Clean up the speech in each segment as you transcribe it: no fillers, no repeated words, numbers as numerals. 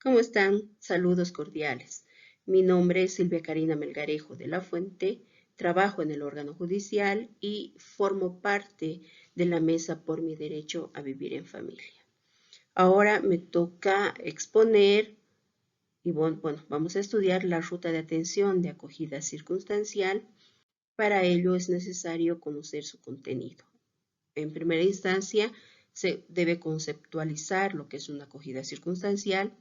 ¿Cómo están? Saludos cordiales. Mi nombre es Silvia Karina Melgarejo de la Fuente, trabajo en el órgano judicial y formo parte de la Mesa por mi Derecho a Vivir en Familia. Ahora me toca exponer y vamos a estudiar la ruta de atención de acogida circunstancial. Para ello es necesario conocer su contenido. En primera instancia, se debe conceptualizar lo que es una acogida circunstancial.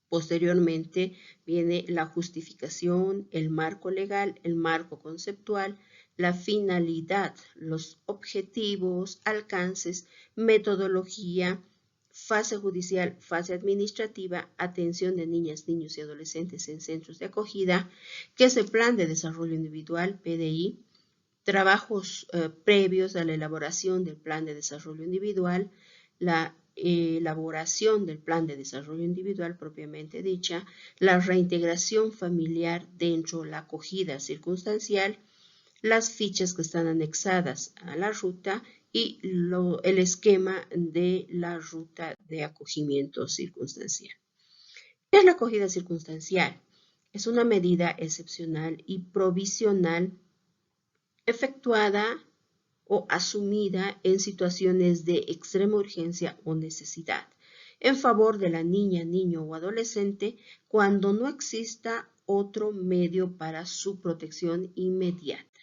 Posteriormente viene la justificación, el marco legal, el marco conceptual, la finalidad, los objetivos, alcances, metodología, fase judicial, fase administrativa, atención de niñas, niños y adolescentes en centros de acogida, que es el plan de desarrollo individual, PDI, trabajos previos a la elaboración del plan de desarrollo individual, la elaboración del plan de desarrollo individual propiamente dicha, la reintegración familiar dentro de la acogida circunstancial, las fichas que están anexadas a la ruta y el esquema de la ruta de acogimiento circunstancial. ¿Qué es la acogida circunstancial? Es una medida excepcional y provisional efectuada o asumida en situaciones de extrema urgencia o necesidad en favor de la niña, niño o adolescente cuando no exista otro medio para su protección inmediata.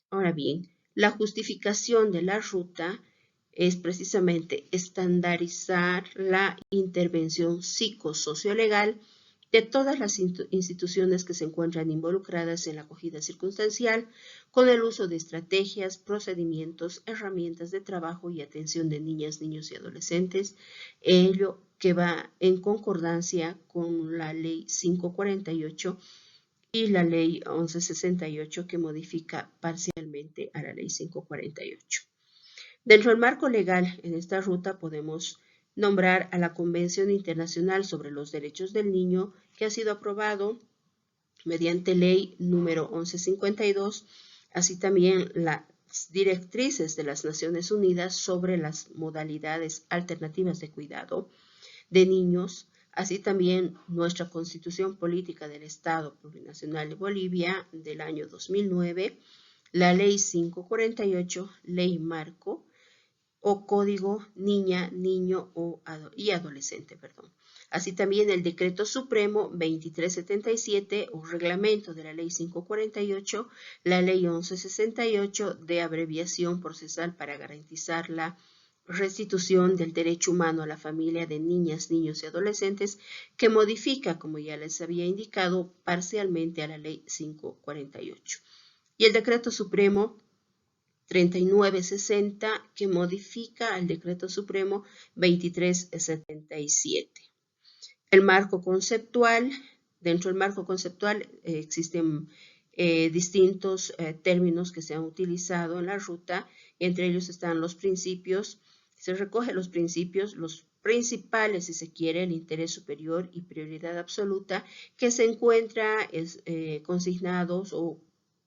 Ahora bien, la justificación de la ruta es precisamente estandarizar la intervención psicosociolegal de todas las instituciones que se encuentran involucradas en la acogida circunstancial con el uso de estrategias, procedimientos, herramientas de trabajo y atención de niñas, niños y adolescentes, ello que va en concordancia con la Ley 548 y la Ley 1168 que modifica parcialmente a la Ley 548. Dentro del marco legal en esta ruta podemos nombrar a la Convención Internacional sobre los Derechos del Niño, que ha sido aprobado mediante ley número 1152, así también las directrices de las Naciones Unidas sobre las modalidades alternativas de cuidado de niños, así también nuestra Constitución Política del Estado Plurinacional de Bolivia del año 2009, la Ley 548, Ley Marco, o Código Niña, Niño y Adolescente. Así también el Decreto Supremo 2377 o Reglamento de la Ley 548, la Ley 1168 de abreviación procesal para garantizar la restitución del derecho humano a la familia de niñas, niños y adolescentes que modifica, como ya les había indicado, parcialmente a la Ley 548. Y el Decreto Supremo 3960 que modifica al Decreto Supremo 2377. El marco conceptual, dentro del marco conceptual existen distintos términos que se han utilizado en la ruta, entre ellos están los principios, se recogen los principios, los principales, si se quiere, el interés superior y prioridad absoluta, que se encuentra consignados o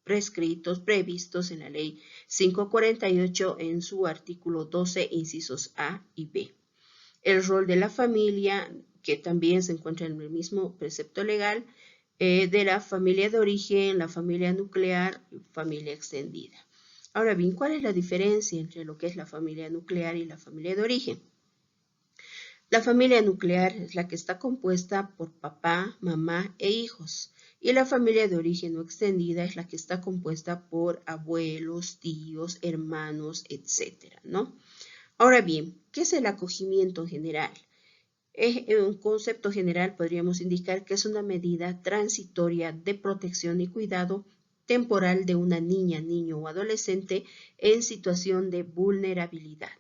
prescritos, previstos en la Ley 548 en su artículo 12, incisos A y B. El rol de la familia, que también se encuentra en el mismo precepto legal, de la familia de origen, la familia nuclear y familia extendida. Ahora bien, ¿cuál es la diferencia entre lo que es la familia nuclear y la familia de origen? La familia nuclear es la que está compuesta por papá, mamá e hijos. Y la familia de origen no extendida es la que está compuesta por abuelos, tíos, hermanos, etcétera, ¿no? Ahora bien, ¿qué es el acogimiento general? En un concepto general podríamos indicar que es una medida transitoria de protección y cuidado temporal de una niña, niño o adolescente en situación de vulnerabilidad.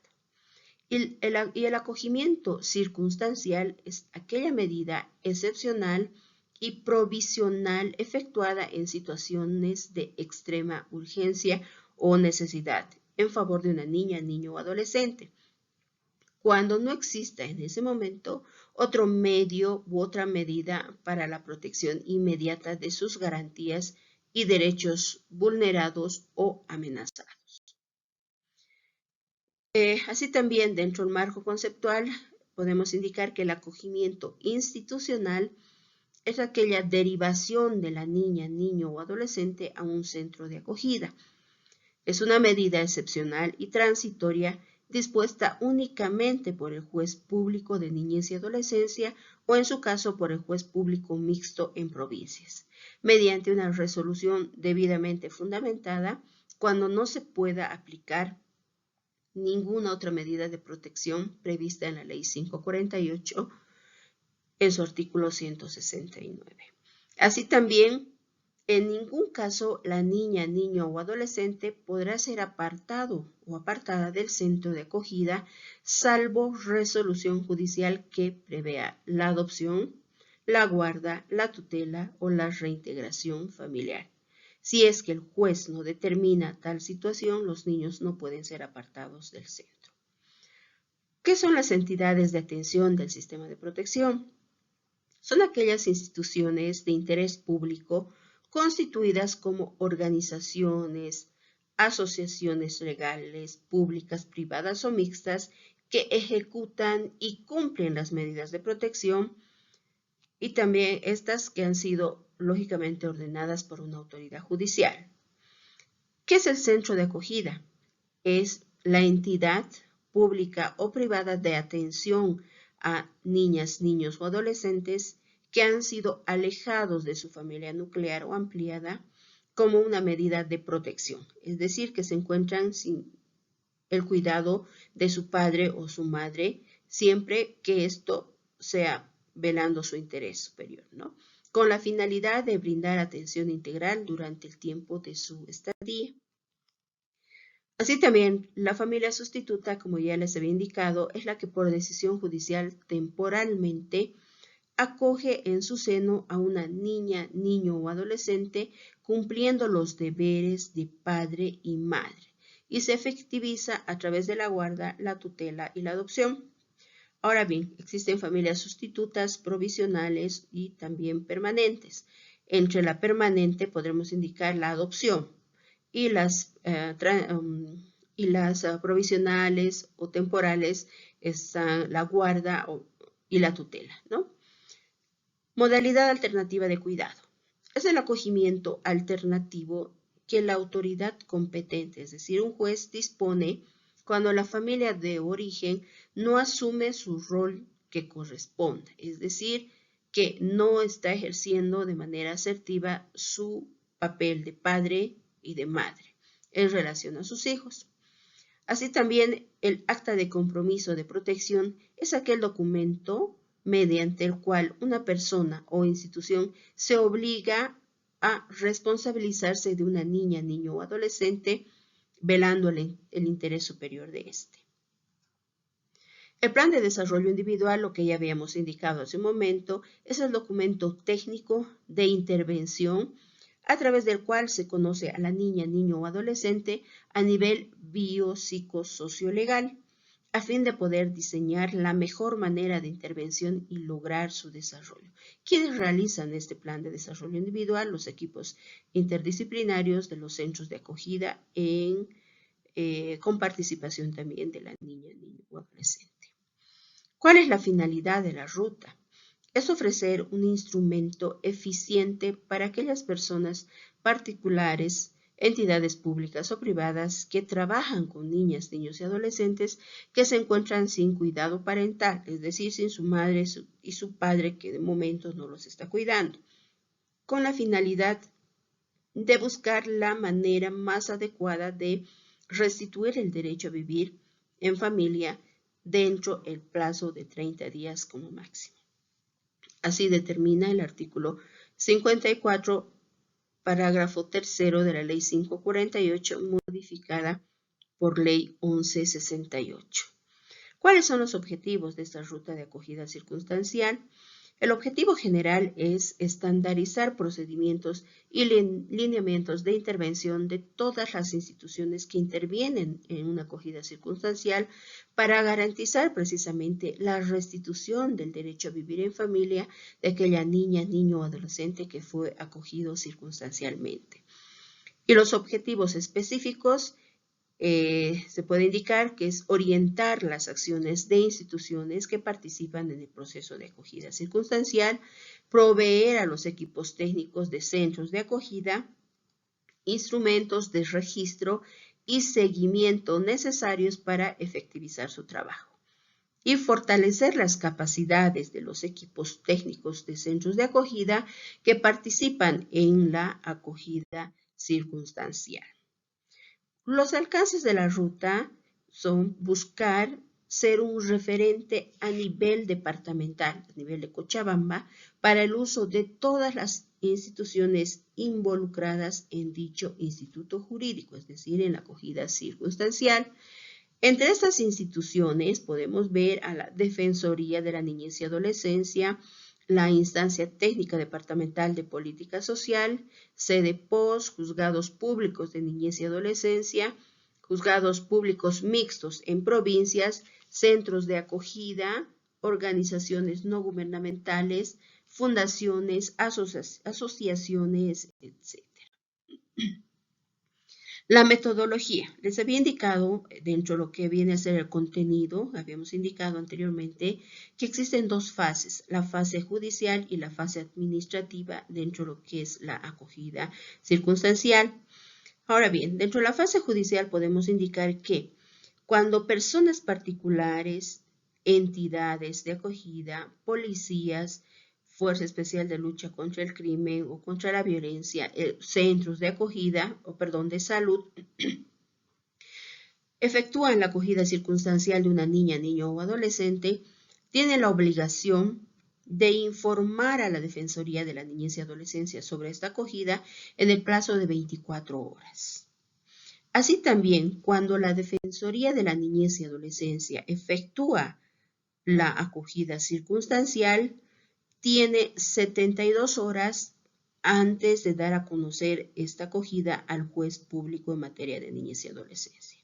Y el acogimiento circunstancial es aquella medida excepcional y provisional efectuada en situaciones de extrema urgencia o necesidad en favor de una niña, niño o adolescente, cuando no exista en ese momento otro medio u otra medida para la protección inmediata de sus garantías y derechos vulnerados o amenazados. Así también, dentro del marco conceptual, podemos indicar que el acogimiento institucional es aquella derivación de la niña, niño o adolescente a un centro de acogida. Es una medida excepcional y transitoria dispuesta únicamente por el juez público de niñez y adolescencia o en su caso por el juez público mixto en provincias, mediante una resolución debidamente fundamentada cuando no se pueda aplicar ninguna otra medida de protección prevista en la Ley 548 en su artículo 169. Así también, en ningún caso la niña, niño o adolescente podrá ser apartado o apartada del centro de acogida, salvo resolución judicial que prevea la adopción, la guarda, la tutela o la reintegración familiar. Si es que el juez no determina tal situación, los niños no pueden ser apartados del centro. ¿Qué son las entidades de atención del sistema de protección? Son aquellas instituciones de interés público constituidas como organizaciones, asociaciones legales, públicas, privadas o mixtas que ejecutan y cumplen las medidas de protección y también estas que han sido lógicamente ordenadas por una autoridad judicial. ¿Qué es el centro de acogida? Es la entidad pública o privada de atención a niñas, niños o adolescentes que han sido alejados de su familia nuclear o ampliada como una medida de protección, es decir, que se encuentran sin el cuidado de su padre o su madre, siempre que esto sea velando su interés superior, ¿no? Con la finalidad de brindar atención integral durante el tiempo de su estadía. Así también, la familia sustituta, como ya les había indicado, es la que por decisión judicial temporalmente acoge en su seno a una niña, niño o adolescente cumpliendo los deberes de padre y madre y se efectiviza a través de la guarda, la tutela y la adopción. Ahora bien, existen familias sustitutas, provisionales y también permanentes. Entre la permanente podremos indicar la adopción y las provisionales o temporales están la guarda y la tutela, ¿no? Modalidad alternativa de cuidado. Es el acogimiento alternativo que la autoridad competente, es decir, un juez, dispone cuando la familia de origen no asume su rol que corresponde, es decir, que no está ejerciendo de manera asertiva su papel de padre y de madre en relación a sus hijos. Así también, el acta de compromiso de protección es aquel documento mediante el cual una persona o institución se obliga a responsabilizarse de una niña, niño o adolescente, velando el interés superior de éste. El plan de desarrollo individual, lo que ya habíamos indicado hace un momento, es el documento técnico de intervención a través del cual se conoce a la niña, niño o adolescente a nivel biopsicosociolegal, a fin de poder diseñar la mejor manera de intervención y lograr su desarrollo. ¿Quiénes realizan este plan de desarrollo individual? Los equipos interdisciplinarios de los centros de acogida con participación también de la niña, niño o adolescente. ¿Cuál es la finalidad de la ruta? Es ofrecer un instrumento eficiente para aquellas personas particulares, entidades públicas o privadas que trabajan con niñas, niños y adolescentes que se encuentran sin cuidado parental, es decir, sin su madre y su padre que de momento no los está cuidando, con la finalidad de buscar la manera más adecuada de restituir el derecho a vivir en familia dentro del plazo de 30 días como máximo. Así determina el artículo 54, parágrafo 3 de la Ley 548, modificada por Ley 1168. ¿Cuáles son los objetivos de esta ruta de acogida circunstancial? El objetivo general es estandarizar procedimientos y lineamientos de intervención de todas las instituciones que intervienen en una acogida circunstancial para garantizar precisamente la restitución del derecho a vivir en familia de aquella niña, niño o adolescente que fue acogido circunstancialmente. Y los objetivos específicos Se puede indicar que es orientar las acciones de instituciones que participan en el proceso de acogida circunstancial, proveer a los equipos técnicos de centros de acogida instrumentos de registro y seguimiento necesarios para efectivizar su trabajo y fortalecer las capacidades de los equipos técnicos de centros de acogida que participan en la acogida circunstancial. Los alcances de la ruta son buscar ser un referente a nivel departamental, a nivel de Cochabamba, para el uso de todas las instituciones involucradas en dicho instituto jurídico, es decir, en la acogida circunstancial. Entre estas instituciones podemos ver a la Defensoría de la Niñez y Adolescencia, la Instancia Técnica Departamental de Política Social, CEDEPOS, Juzgados Públicos de Niñez y Adolescencia, Juzgados Públicos Mixtos en provincias, centros de acogida, organizaciones no gubernamentales, fundaciones, asociaciones, etc. La metodología. Les había indicado dentro de lo que viene a ser el contenido, habíamos indicado anteriormente que existen dos fases, la fase judicial y la fase administrativa dentro de lo que es la acogida circunstancial. Ahora bien, dentro de la fase judicial podemos indicar que cuando personas particulares, entidades de acogida, policías, Fuerza Especial de Lucha contra el Crimen o contra la Violencia, centros de acogida, de salud, efectúan la acogida circunstancial de una niña, niño o adolescente, tienen la obligación de informar a la Defensoría de la Niñez y Adolescencia sobre esta acogida en el plazo de 24 horas. Así también, cuando la Defensoría de la Niñez y Adolescencia efectúa la acogida circunstancial, tiene 72 horas antes de dar a conocer esta acogida al juez público en materia de niñez y adolescencia.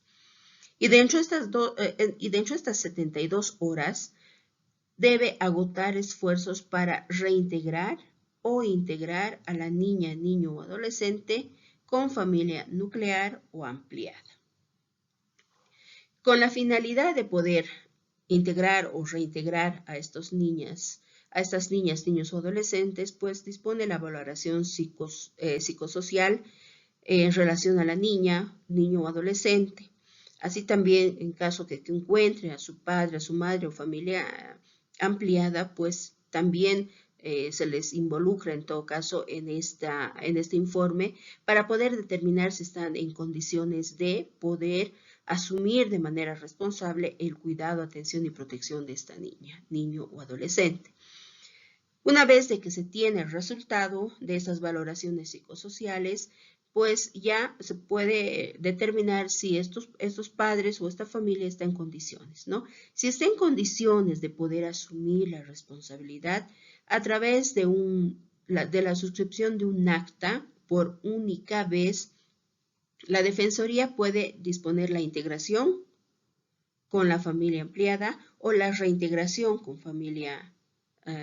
Y dentro de estas 72 horas debe agotar esfuerzos para reintegrar o integrar a la niña, niño o adolescente con familia nuclear o ampliada. Con la finalidad de poder integrar o reintegrar a estas niñas, niños o adolescentes, pues dispone la valoración psicosocial en relación a la niña, niño o adolescente. Así también, en caso que encuentre a su padre, a su madre o familia ampliada, pues también se les involucra en todo caso en este informe para poder determinar si están en condiciones de poder asumir de manera responsable el cuidado, atención y protección de esta niña, niño o adolescente. Una vez de que se tiene el resultado de estas valoraciones psicosociales, pues ya se puede determinar si estos padres o esta familia está en condiciones, ¿no? Si está en condiciones de poder asumir la responsabilidad a través de la suscripción de un acta por única vez, la Defensoría puede disponer la integración con la familia ampliada o la reintegración con familia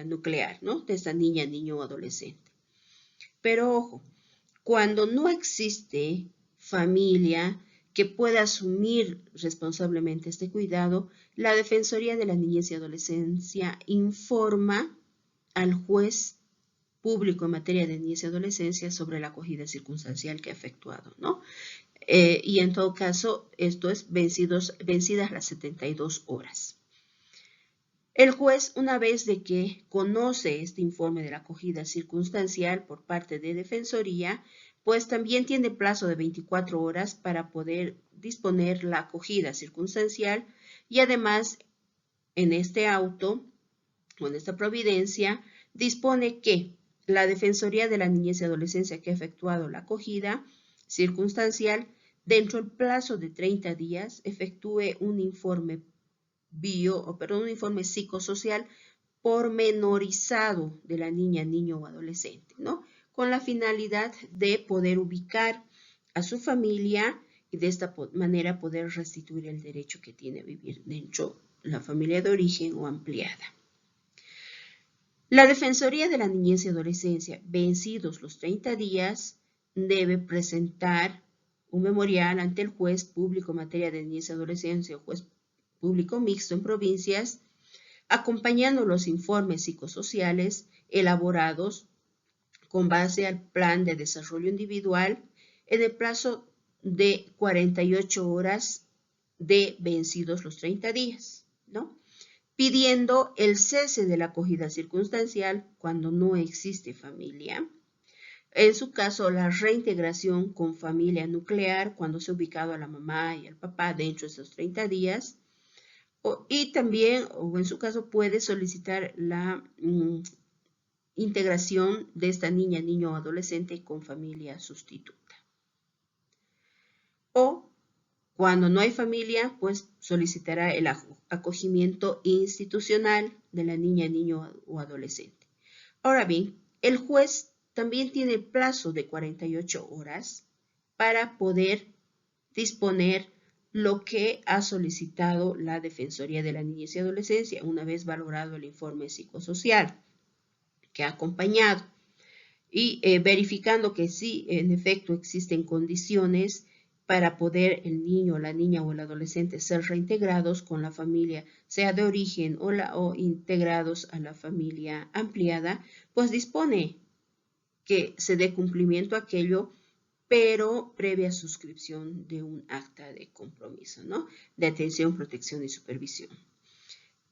nuclear, ¿no? De esta niña, niño o adolescente. Pero ojo, cuando no existe familia que pueda asumir responsablemente este cuidado, la Defensoría de la Niñez y Adolescencia informa al juez público en materia de niñez y adolescencia sobre la acogida circunstancial que ha efectuado, ¿no? Y en todo caso, esto es vencidas las 72 horas. El juez, una vez de que conoce este informe de la acogida circunstancial por parte de Defensoría, pues también tiene plazo de 24 horas para poder disponer la acogida circunstancial y además en este auto o en esta providencia dispone que la Defensoría de la Niñez y Adolescencia que ha efectuado la acogida circunstancial dentro del plazo de 30 días efectúe un informe un informe psicosocial pormenorizado de la niña, niño o adolescente, ¿no? Con la finalidad de poder ubicar a su familia y de esta manera poder restituir el derecho que tiene a vivir dentro de la familia de origen o ampliada. La Defensoría de la Niñez y Adolescencia, vencidos los 30 días, debe presentar un memorial ante el juez público en materia de niñez y adolescencia o juez público mixto en provincias, acompañando los informes psicosociales elaborados con base al plan de desarrollo individual en el plazo de 48 horas de vencidos los 30 días, ¿no? Pidiendo el cese de la acogida circunstancial cuando no existe familia. En su caso, la reintegración con familia nuclear cuando se ha ubicado a la mamá y al papá dentro de esos 30 días. Y también, o en su caso, puede solicitar la integración de esta niña, niño o adolescente con familia sustituta. O cuando no hay familia, pues solicitará el acogimiento institucional de la niña, niño o adolescente. Ahora bien, el juez también tiene plazo de 48 horas para poder disponer lo que ha solicitado la Defensoría de la Niñez y Adolescencia una vez valorado el informe psicosocial que ha acompañado y verificando que sí, en efecto, existen condiciones para poder el niño, la niña o el adolescente ser reintegrados con la familia, sea de origen o integrados a la familia ampliada, pues dispone que se dé cumplimiento a aquello, pero previa suscripción de un acta de compromiso, ¿no? De atención, protección y supervisión.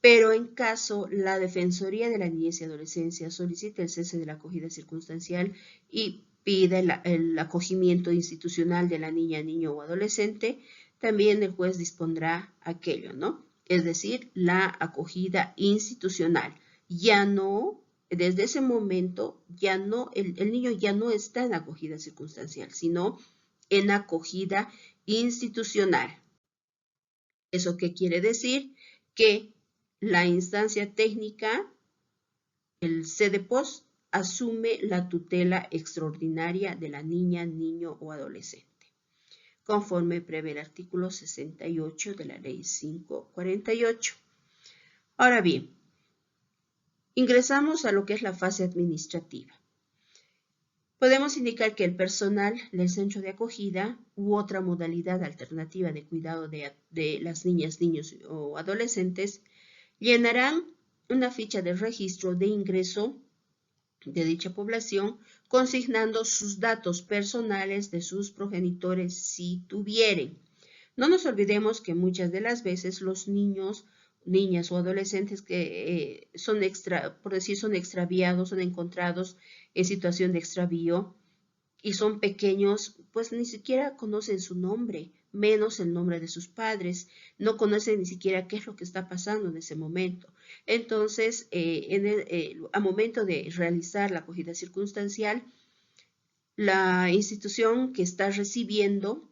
Pero en caso la Defensoría de la Niñez y Adolescencia solicite el cese de la acogida circunstancial y pide el acogimiento institucional de la niña, niño o adolescente, también el juez dispondrá aquello, ¿no? Es decir, la acogida institucional. Ya no, desde ese momento, ya no, el niño ya no está en acogida circunstancial, sino en acogida institucional. ¿Eso qué quiere decir? Que la instancia técnica, el CEDEPOS, asume la tutela extraordinaria de la niña, niño o adolescente, conforme prevé el artículo 68 de la Ley 548. Ahora bien, ingresamos a lo que es la fase administrativa. Podemos indicar que el personal del centro de acogida u otra modalidad alternativa de cuidado de las niñas, niños o adolescentes llenarán una ficha de registro de ingreso de dicha población, consignando sus datos personales de sus progenitores si tuvieren. No nos olvidemos que muchas de las veces los niños, niñas o adolescentes que son extraviados, son encontrados en situación de extravío y son pequeños, pues ni siquiera conocen su nombre, menos el nombre de sus padres, no conocen ni siquiera qué es lo que está pasando en ese momento. Entonces, a momento de realizar la acogida circunstancial, la institución que está recibiendo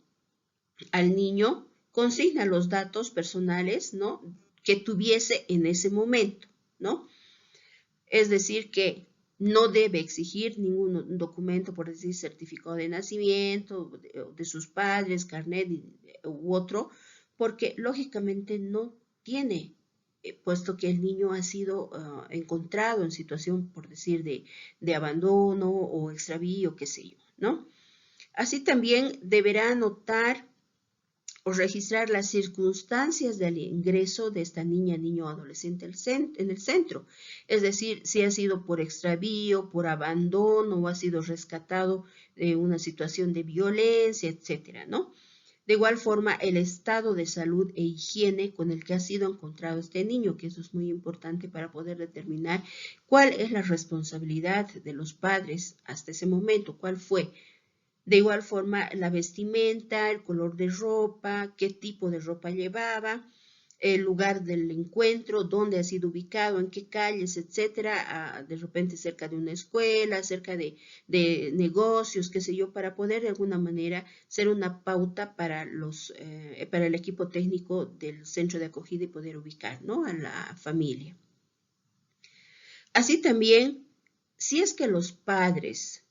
al niño consigna los datos personales, ¿no?, que tuviese en ese momento, ¿no? Es decir, que no debe exigir ningún documento, por decir, certificado de nacimiento de sus padres, carnet u otro, porque lógicamente no tiene, puesto que el niño ha sido encontrado en situación, por decir, de abandono o extravío, qué sé yo, ¿no? Así también deberá anotar o registrar las circunstancias del ingreso de esta niña, niño o adolescente en el centro. Es decir, si ha sido por extravío, por abandono o ha sido rescatado de una situación de violencia, etcétera, ¿no? De igual forma, el estado de salud e higiene con el que ha sido encontrado este niño, que eso es muy importante para poder determinar cuál es la responsabilidad de los padres hasta ese momento, cuál fue. De igual forma, la vestimenta, el color de ropa, qué tipo de ropa llevaba, el lugar del encuentro, dónde ha sido ubicado, en qué calles, etcétera, de repente cerca de una escuela, cerca de negocios, qué sé yo, para poder de alguna manera ser una pauta para el equipo técnico del centro de acogida y poder ubicar, ¿no?, a la familia. Así también, si es que los padres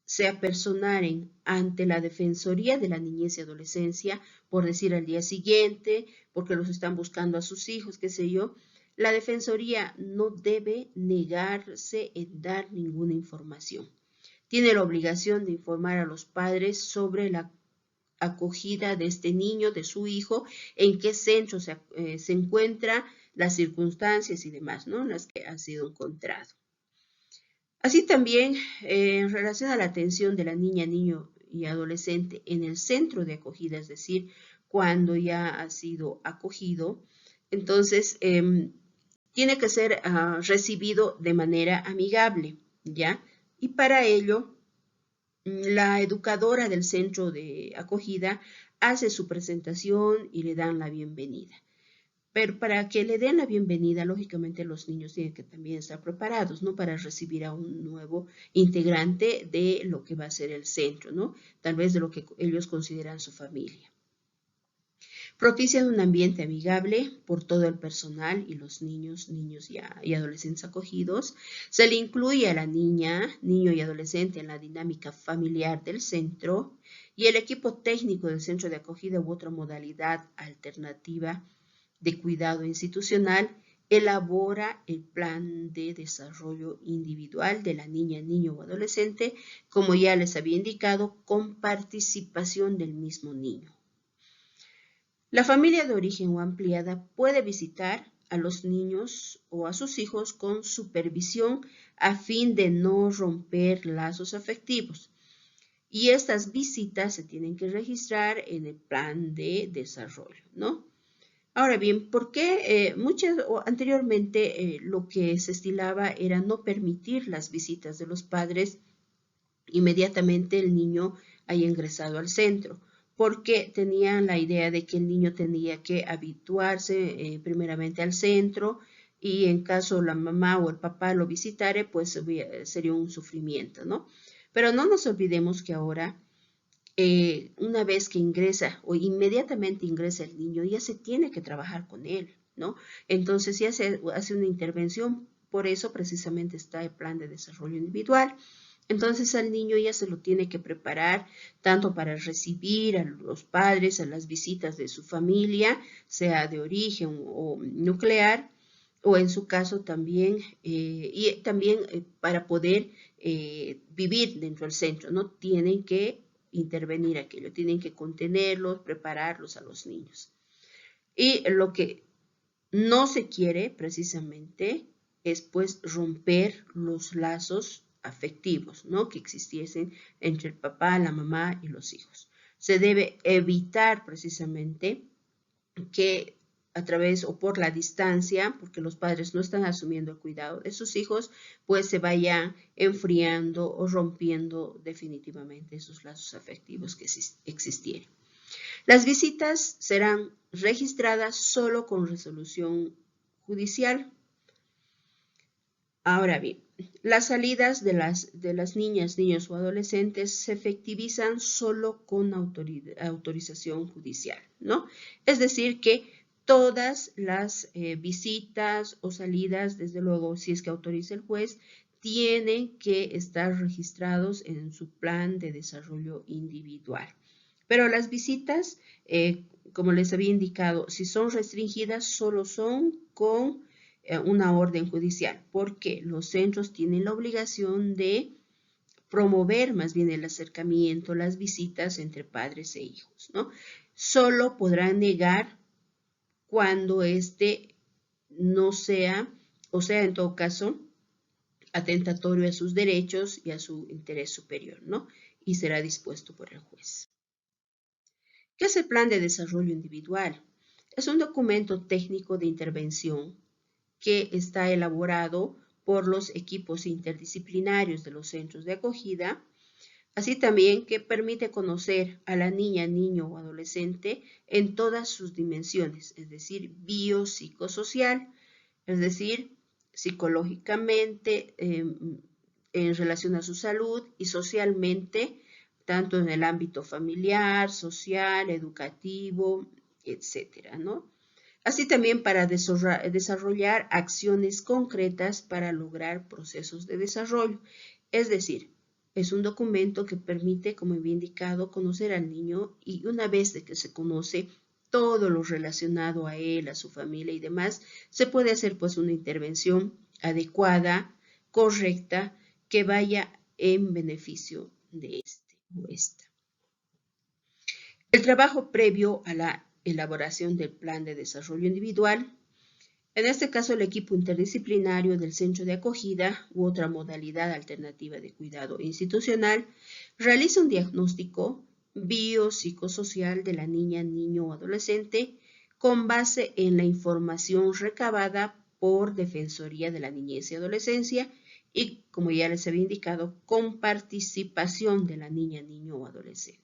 se apersonaren ante la Defensoría de la Niñez y Adolescencia, por decir al día siguiente, porque los están buscando a sus hijos, qué sé yo, la Defensoría no debe negarse en dar ninguna información. Tiene la obligación de informar a los padres sobre la acogida de este niño, de su hijo, en qué centro se encuentra, las circunstancias y demás, ¿no? En las que ha sido encontrado. Así también, en relación a la atención de la niña, niño y adolescente en el centro de acogida, es decir, cuando ya ha sido acogido, entonces tiene que ser recibido de manera amigable, ¿ya? Y para ello, la educadora del centro de acogida hace su presentación y le dan la bienvenida. Pero para que le den la bienvenida, lógicamente los niños tienen que también estar preparados, ¿no? Para recibir a un nuevo integrante de lo que va a ser el centro, ¿no? Tal vez de lo que ellos consideran su familia. Propician un ambiente amigable por todo el personal y los niños y adolescentes acogidos. Se le incluye a la niña, niño y adolescente en la dinámica familiar del centro y el equipo técnico del centro de acogida u otra modalidad alternativa de cuidado institucional elabora el plan de desarrollo individual de la niña, niño o adolescente, como ya les había indicado, con participación del mismo niño. La familia de origen o ampliada puede visitar a los niños o a sus hijos con supervisión a fin de no romper lazos afectivos. Y estas visitas se tienen que registrar en el plan de desarrollo, ¿no? Ahora bien, ¿por qué anteriormente lo que se estilaba era no permitir las visitas de los padres inmediatamente el niño haya ingresado al centro? Porque tenían la idea de que el niño tenía que habituarse primeramente al centro y en caso la mamá o el papá lo visitara, pues sería un sufrimiento, ¿no? Pero no nos olvidemos que ahora, una vez que ingresa o inmediatamente ingresa el niño, ya se tiene que trabajar con él, ¿no? Entonces ya se hace una intervención, por eso precisamente está el plan de desarrollo individual. Entonces al niño ya se lo tiene que preparar tanto para recibir a los padres, a las visitas de su familia, sea de origen o nuclear, o en su caso también, y también para poder vivir dentro del centro, ¿no? Tienen que intervenir aquello, tienen que contenerlos, prepararlos a los niños. Y lo que no se quiere precisamente es pues romper los lazos afectivos, ¿no? Que existiesen entre el papá, la mamá y los hijos. Se debe evitar precisamente que a través o por la distancia, porque los padres no están asumiendo el cuidado de sus hijos, pues se vaya enfriando o rompiendo definitivamente esos lazos afectivos que existieron. Las visitas serán registradas solo con resolución judicial. Ahora bien, las salidas de las niñas, niños o adolescentes se efectivizan solo con autorización judicial, ¿no? Es decir, que todas las visitas o salidas, desde luego, si es que autoriza el juez, tienen que estar registrados en su plan de desarrollo individual. Pero las visitas, como les había indicado, si son restringidas, solo son con una orden judicial, porque los centros tienen la obligación de promover más bien el acercamiento, las visitas entre padres e hijos, ¿no? Solo podrán negar cuando este no sea, o sea, en todo caso, atentatorio a sus derechos y a su interés superior, ¿no? Y será dispuesto por el juez. ¿Qué es el Plan de Desarrollo Individual? Es un documento técnico de intervención que está elaborado por los equipos interdisciplinarios de los centros de acogida, así también que permite conocer a la niña, niño o adolescente en todas sus dimensiones, es decir, biopsicosocial, es decir, psicológicamente, en relación a su salud y socialmente, tanto en el ámbito familiar, social, educativo, etcétera, ¿no? Así también para desarrollar acciones concretas para lograr procesos de desarrollo. Es decir, es un documento que permite, como había indicado, conocer al niño y una vez de que se conoce todo lo relacionado a él, a su familia y demás, se puede hacer pues una intervención adecuada, correcta, que vaya en beneficio de este o esta. El trabajo previo a la elaboración del plan de desarrollo individual. En este caso, el equipo interdisciplinario del centro de acogida u otra modalidad alternativa de cuidado institucional realiza un diagnóstico biopsicosocial de la niña, niño o adolescente con base en la información recabada por Defensoría de la Niñez y Adolescencia y, como ya les había indicado, con participación de la niña, niño o adolescente.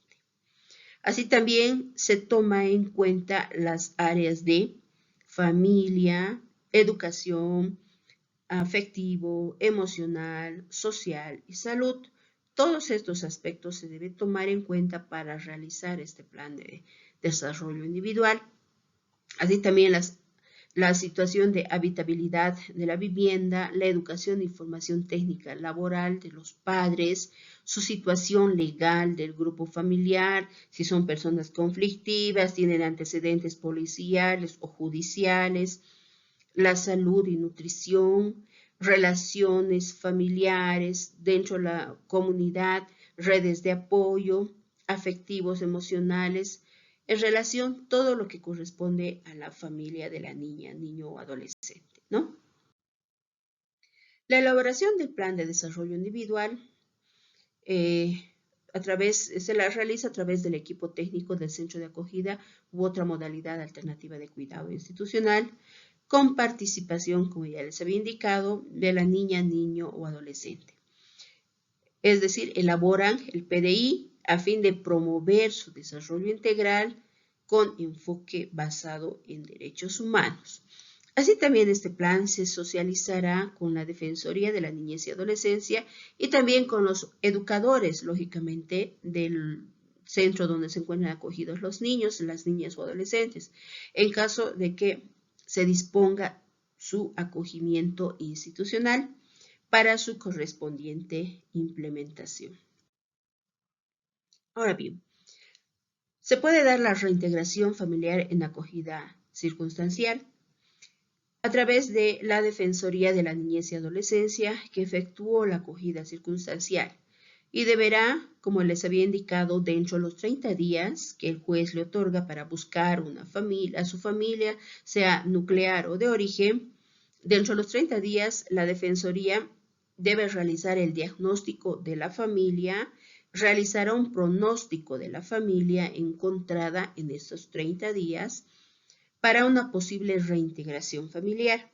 Así también se toma en cuenta las áreas de familia, educación, afectivo, emocional, social y salud. Todos estos aspectos se deben tomar en cuenta para realizar este plan de desarrollo individual. Así también la situación de habitabilidad de la vivienda, la educación y formación técnica laboral de los padres, su situación legal del grupo familiar, si son personas conflictivas, tienen antecedentes policiales o judiciales, la salud y nutrición, relaciones familiares dentro de la comunidad, redes de apoyo, afectivos, emocionales, en relación todo lo que corresponde a la familia de la niña, niño o adolescente, ¿no? La elaboración del plan de desarrollo individual se la realiza a través del equipo técnico del centro de acogida u otra modalidad alternativa de cuidado institucional, con participación, como ya les había indicado, de la niña, niño o adolescente. Es decir, elaboran el PDI a fin de promover su desarrollo integral con enfoque basado en derechos humanos. Así también este plan se socializará con la Defensoría de la Niñez y Adolescencia y también con los educadores, lógicamente, del centro donde se encuentran acogidos los niños, las niñas o adolescentes, en caso de que se disponga su acogimiento institucional para su correspondiente implementación. Ahora bien, se puede dar la reintegración familiar en acogida circunstancial a través de la Defensoría de la Niñez y Adolescencia que efectuó la acogida circunstancial y deberá, como les había indicado, dentro de los 30 días que el juez le otorga para buscar una familia, a su familia, sea nuclear o de origen, dentro de los 30 días la Defensoría debe realizar el diagnóstico de la familia, realizará un pronóstico de la familia encontrada en estos 30 días para una posible reintegración familiar.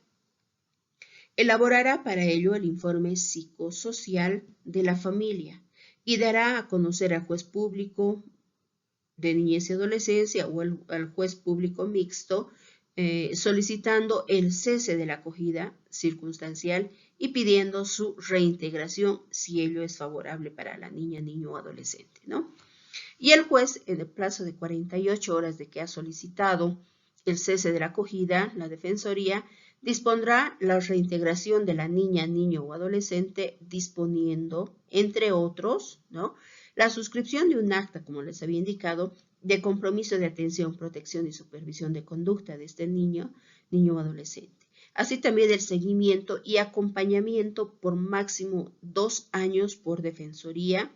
Elaborará para ello el informe psicosocial de la familia y dará a conocer al juez público de niñez y adolescencia o al juez público mixto solicitando el cese de la acogida circunstancial y pidiendo su reintegración si ello es favorable para la niña, niño o adolescente, ¿no? Y el juez, en el plazo de 48 horas de que ha solicitado el cese de la acogida, la Defensoría dispondrá la reintegración de la niña, niño o adolescente, disponiendo, entre otros, ¿no?, la suscripción de un acta, como les había indicado, de compromiso de atención, protección y supervisión de conducta de este niño, niño o adolescente. Así también el seguimiento y acompañamiento por máximo 2 años por Defensoría,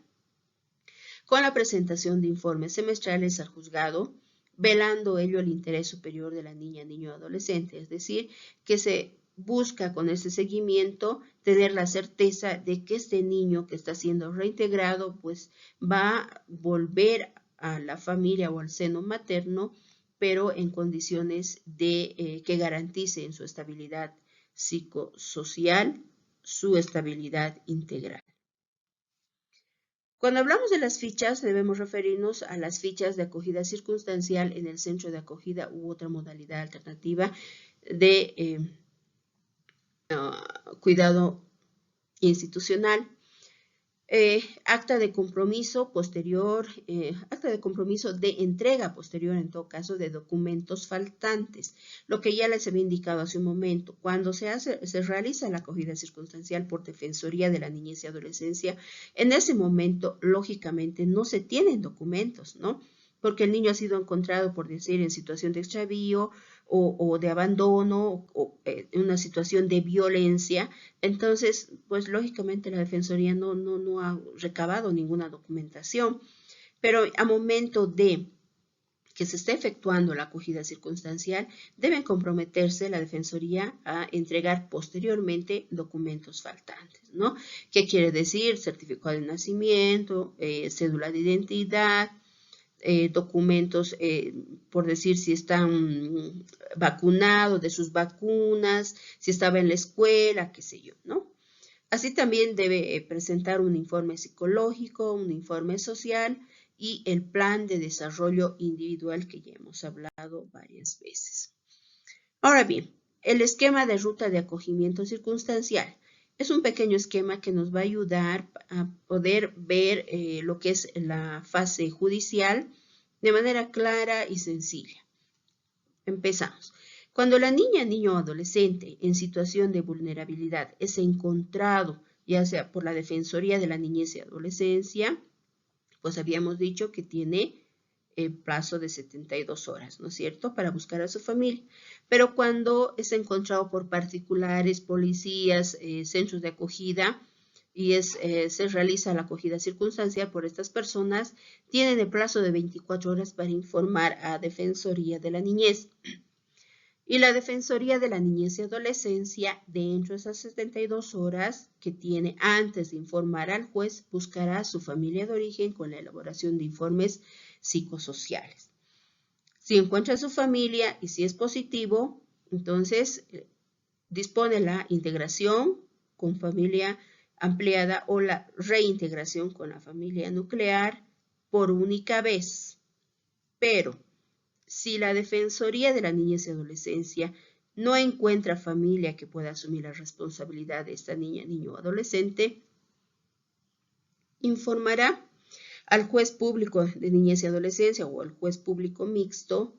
con la presentación de informes semestrales al juzgado, velando ello el interés superior de la niña, niño o adolescente, es decir, que se busca con ese seguimiento tener la certeza de que este niño que está siendo reintegrado pues va a volver a la familia o al seno materno, pero en condiciones de que garanticen su estabilidad psicosocial, su estabilidad integral. Cuando hablamos de las fichas, debemos referirnos a las fichas de acogida circunstancial en el centro de acogida u otra modalidad alternativa de cuidado institucional. Acta de compromiso posterior, acta de compromiso de entrega posterior, en todo caso, de documentos faltantes. Lo que ya les había indicado hace un momento, cuando se realiza la acogida circunstancial por Defensoría de la Niñez y Adolescencia, en ese momento, lógicamente, no se tienen documentos, ¿no? Porque el niño ha sido encontrado, por decir, en situación de extravío o de abandono o en una situación de violencia. Entonces, pues lógicamente la Defensoría no ha recabado ninguna documentación, pero a momento de que se esté efectuando la acogida circunstancial, deben comprometerse la Defensoría a entregar posteriormente documentos faltantes, ¿no? ¿Qué quiere decir? Certificado de nacimiento, cédula de identidad, documentos, por decir si están vacunados, de sus vacunas, si estaba en la escuela, qué sé yo, ¿no? Así también debe presentar un informe psicológico, un informe social y el plan de desarrollo individual que ya hemos hablado varias veces. Ahora bien, el esquema de ruta de acogimiento circunstancial es un pequeño esquema que nos va a ayudar a poder ver lo que es la fase judicial de manera clara y sencilla. Empezamos. Cuando la niña, niño o adolescente en situación de vulnerabilidad es encontrado, ya sea por la Defensoría de la Niñez y Adolescencia, pues habíamos dicho que tiene el plazo de 72 horas, ¿no es cierto?, para buscar a su familia. Pero cuando es encontrado por particulares, policías, centros de acogida, y se realiza la acogida circunstancial por estas personas, tienen el plazo de 24 horas para informar a Defensoría de la Niñez. Y la Defensoría de la Niñez y Adolescencia, dentro de esas 72 horas que tiene antes de informar al juez, buscará a su familia de origen con la elaboración de informes psicosociales. Si encuentra a su familia y si es positivo, entonces dispone la integración con familia ampliada o la reintegración con la familia nuclear por única vez. Pero si la Defensoría de la Niñez y Adolescencia no encuentra familia que pueda asumir la responsabilidad de esta niña, niño o adolescente, informará al juez público de niñez y adolescencia o al juez público mixto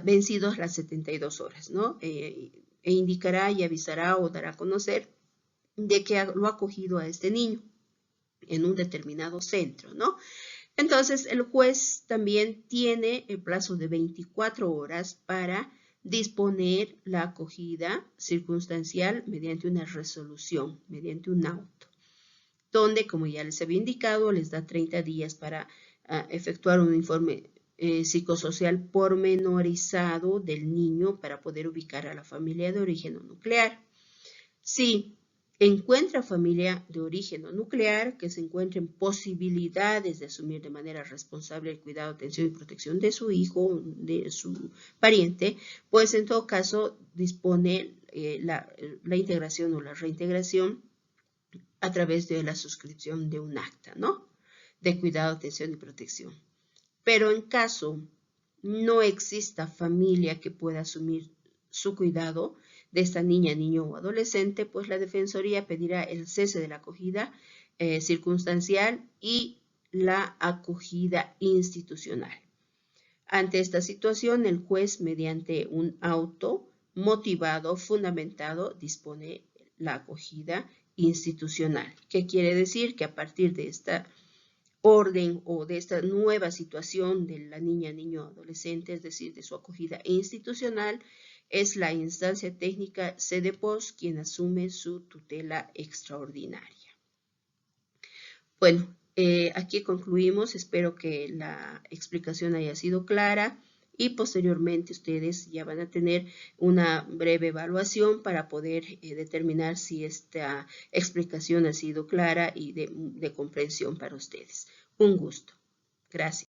vencidos las 72 horas, ¿no? E indicará y avisará o dará a conocer de que lo ha acogido a este niño en un determinado centro, ¿no? Entonces, el juez también tiene el plazo de 24 horas para disponer la acogida circunstancial mediante una resolución, mediante un auto, donde, como ya les había indicado, les da 30 días para efectuar un informe psicosocial pormenorizado del niño para poder ubicar a la familia de origen nuclear. Si encuentra familia de origen nuclear que se encuentren posibilidades de asumir de manera responsable el cuidado, atención y protección de su hijo, de su pariente, pues en todo caso dispone la integración o la reintegración a través de la suscripción de un acta, ¿no?, de cuidado, atención y protección. Pero en caso no exista familia que pueda asumir su cuidado de esta niña, niño o adolescente, pues la Defensoría pedirá el cese de la acogida circunstancial y la acogida institucional. Ante esta situación, el juez, mediante un auto motivado, fundamentado, dispone la acogida institucional. ¿Qué quiere decir? Que a partir de esta orden o de esta nueva situación de la niña, niño, adolescente, es decir, de su acogida institucional, es la instancia técnica CEDEPOS quien asume su tutela extraordinaria. Bueno, aquí concluimos. Espero que la explicación haya sido clara y posteriormente ustedes ya van a tener una breve evaluación para poder determinar si esta explicación ha sido clara y de comprensión para ustedes. Un gusto. Gracias.